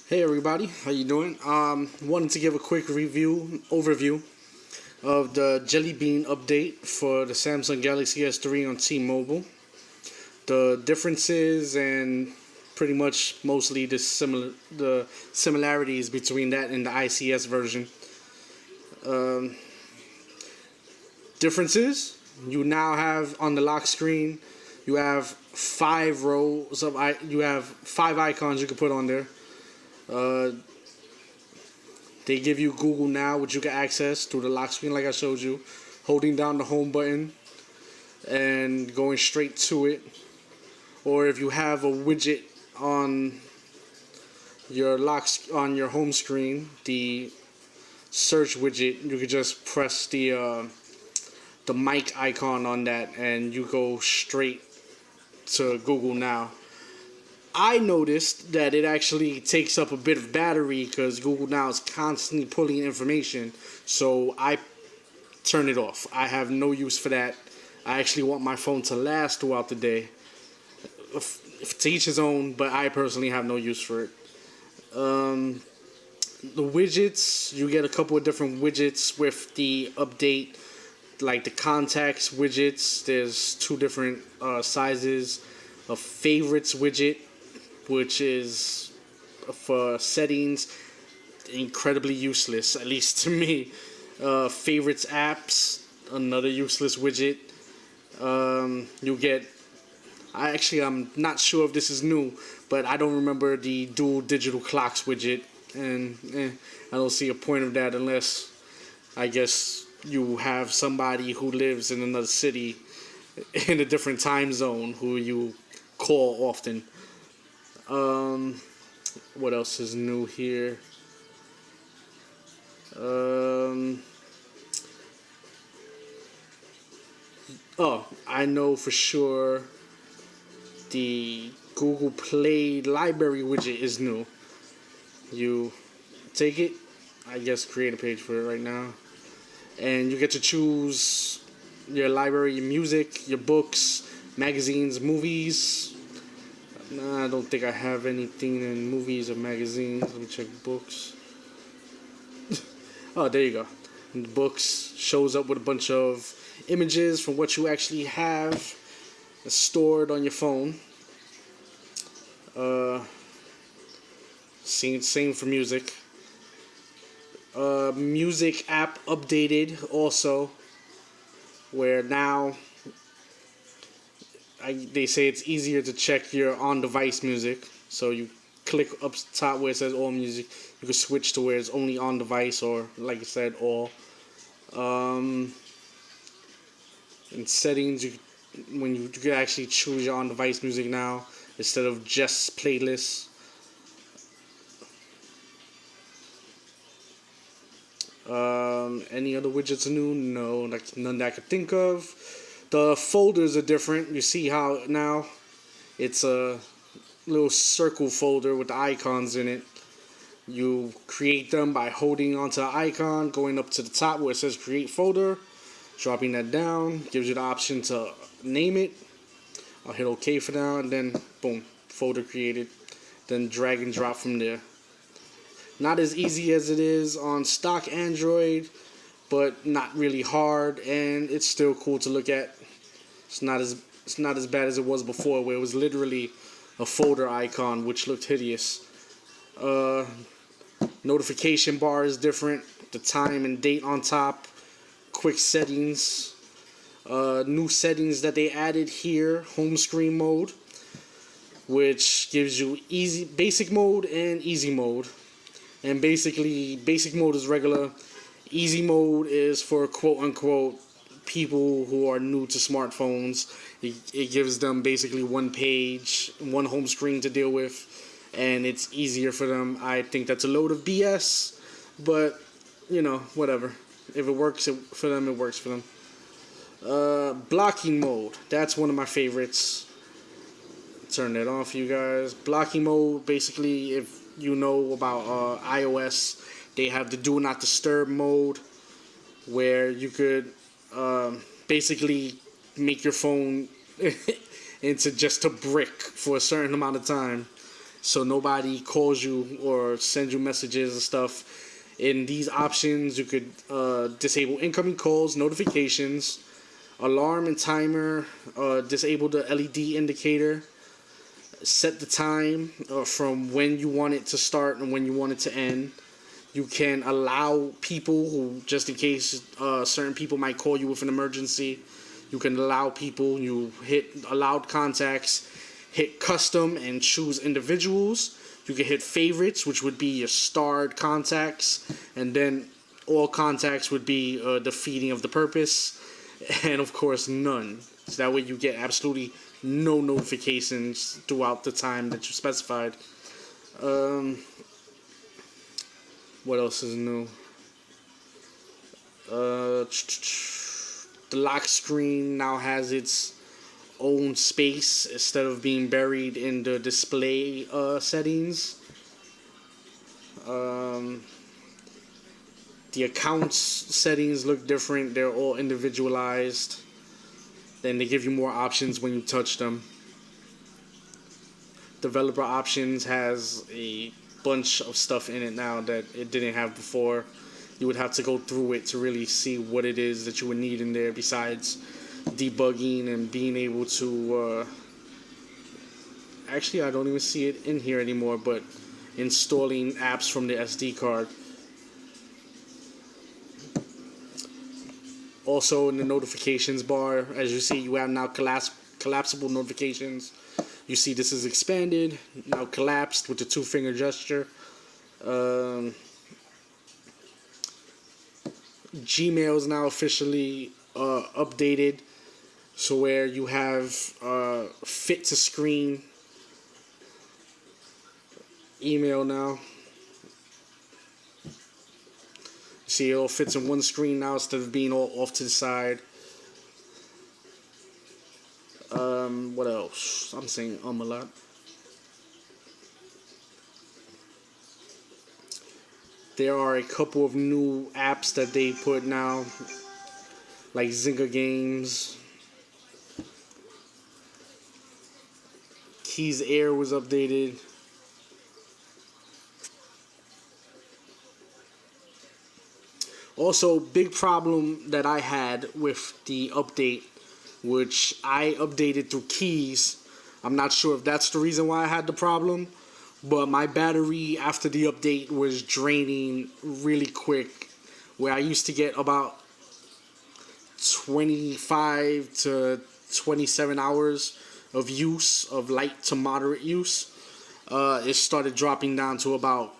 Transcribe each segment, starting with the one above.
Hey everybody, how you doing? Wanted to give a quick overview of the Jellybean update for the Samsung Galaxy S3 on T-Mobile. The differences and pretty much mostly the similarities between that and the ICS version. Um, Differences: you now have on the lock screen, you have you have 5 icons you can put on there. Uh, they give you Google Now, which you can access through the lock screen, like I showed you, holding down the home button and going straight to it. Or if you have a widget on on your home screen, the search widget, you could just press the mic icon on that, and you go straight to Google Now. I noticed that it actually takes up a bit of battery because Google Now is constantly pulling information, so I turn it off. I have no use for that. I actually want my phone to last throughout the day. To each his own, but I personally have no use for it. The widgets, you get a couple of different widgets with the update, like the contacts widgets. There's two different sizes. A favorites widget, which is for settings incredibly useless, at least to me. Favorites apps, another useless widget. You get, I'm not sure if this is new, but I don't remember the dual digital clocks widget, and I don't see a point of that unless, I guess, you have somebody who lives in another city in a different time zone who you call often. What else is new here? I know for sure the Google Play library widget is new. You take it, I guess create a page for it right now, and you get to choose your library, your music, your books, magazines, movies. Nah, I don't think I have anything in movies or magazines. Let me check books. Oh, there you go. And the books shows up with a bunch of images from what you actually have stored on your phone. Same for music. Music app updated also, where now they say it's easier to check your on-device music. So you click up top where it says all music, you can switch to where it's only on-device, or like I said, all. In settings, you can actually choose your on-device music now instead of just playlists. Any other widgets are new? No, like none that I could think of. The folders are different. You see how now it's a little circle folder with the icons in it. You create them by holding onto the icon, going up to the top where it says create folder, dropping that down, gives you the option to name it. I'll hit OK for now, and then boom, folder created. Then drag and drop from there. Not as easy as it is on stock Android, but not really hard, and it's still cool to look at. It's not as bad as it was before, where it was literally a folder icon, which looked hideous. Notification bar is different. The time and date on top. Quick settings. New settings that they added here. Home screen mode, which gives you basic mode and easy mode. And basically, basic mode is regular. Easy mode is for quote-unquote people who are new to smartphones. It gives them basically one page, one home screen to deal with, and it's easier for them. I think that's a load of BS, but, whatever. If it works for them, it works for them. Blocking mode. That's one of my favorites. Turn that off, you guys. Blocking mode, basically, if you know about iOS, they have the do not disturb mode, where you could basically make your phone into just a brick for a certain amount of time. so nobody calls you or sends you messages and stuff. In these options, you could disable incoming calls, notifications, alarm and timer, disable the LED indicator, set the time from when you want it to start and when you want it to end. You can allow people who, just in case certain people might call you with an emergency, you can allow people, you hit allowed contacts, hit custom and choose individuals. You can hit favorites, which would be your starred contacts, and then all contacts would be defeating of the purpose, and of course none. So that way you get absolutely no notifications throughout the time that you specified. What else is new? The lock screen now has its own space instead of being buried in the display settings. The accounts settings look different. They're all individualized. Then they give you more options when you touch them. Developer options has a bunch of stuff in it now that it didn't have before. You would have to go through it to really see what it is that you would need in there besides debugging and being able to actually I don't even see it in here anymore, but installing apps from the SD card. Also in the notifications bar, as you see, you have now collapsible notifications. You see this is expanded, now collapsed with the 2-finger gesture. Gmail is now officially updated, so where you have fit to screen email now. See, it all fits in one screen now instead of being all off to the side. What else? I'm saying a lot. There are a couple of new apps that they put now, like Zynga Games. Keys Air was updated. Also, big problem that I had with the update, which I updated through Keys. I'm not sure if that's the reason why I had the problem, but my battery after the update was draining really quick, where I used to get about 25 to 27 hours of use, of light to moderate use. It started dropping down to about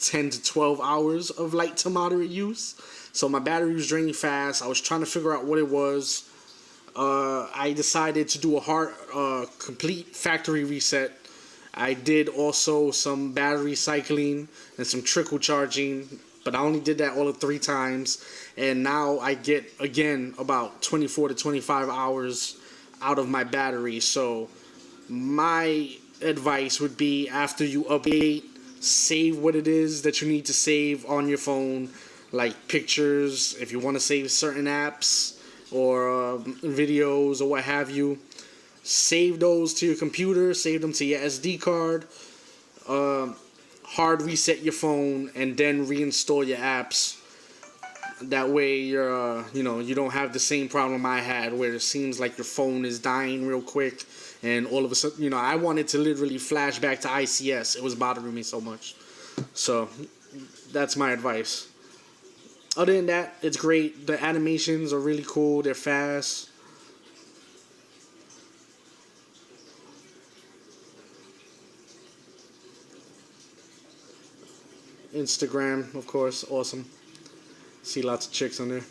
10 to 12 hours of light to moderate use. So my battery was draining fast. I was trying to figure out what it was. I decided to do a complete factory reset. I did also some battery cycling and some trickle charging, but I only did that all of 3 times. And now I get, again, about 24 to 25 hours out of my battery. So my advice would be, after you update, save what it is that you need to save on your phone, like pictures, if you want to save certain apps or videos or what have you. Save those to your computer, save them to your SD card, hard reset your phone, and then reinstall your apps. That way you're, you don't have the same problem I had, where it seems like your phone is dying real quick, and all of a sudden, I wanted to literally flash back to ICS. It was bothering me so much. So that's my advice. Other than that, it's great. The animations are really cool. They're fast. Instagram, of course, awesome. See lots of chicks on there.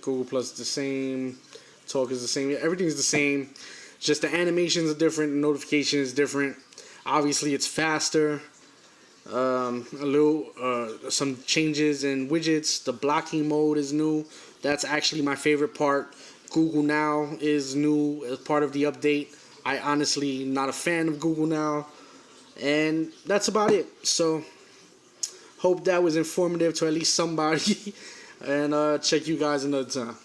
Google Plus is the same. Talk is the same. Everything's the same. Just the animations are different. The notification is different. Obviously, it's faster. Some changes in widgets. The blocking mode is new. That's actually my favorite part. Google Now is new as part of the update. I honestly not a fan of Google Now. And that's about it. So, hope that was informative to at least somebody. And check you guys another time.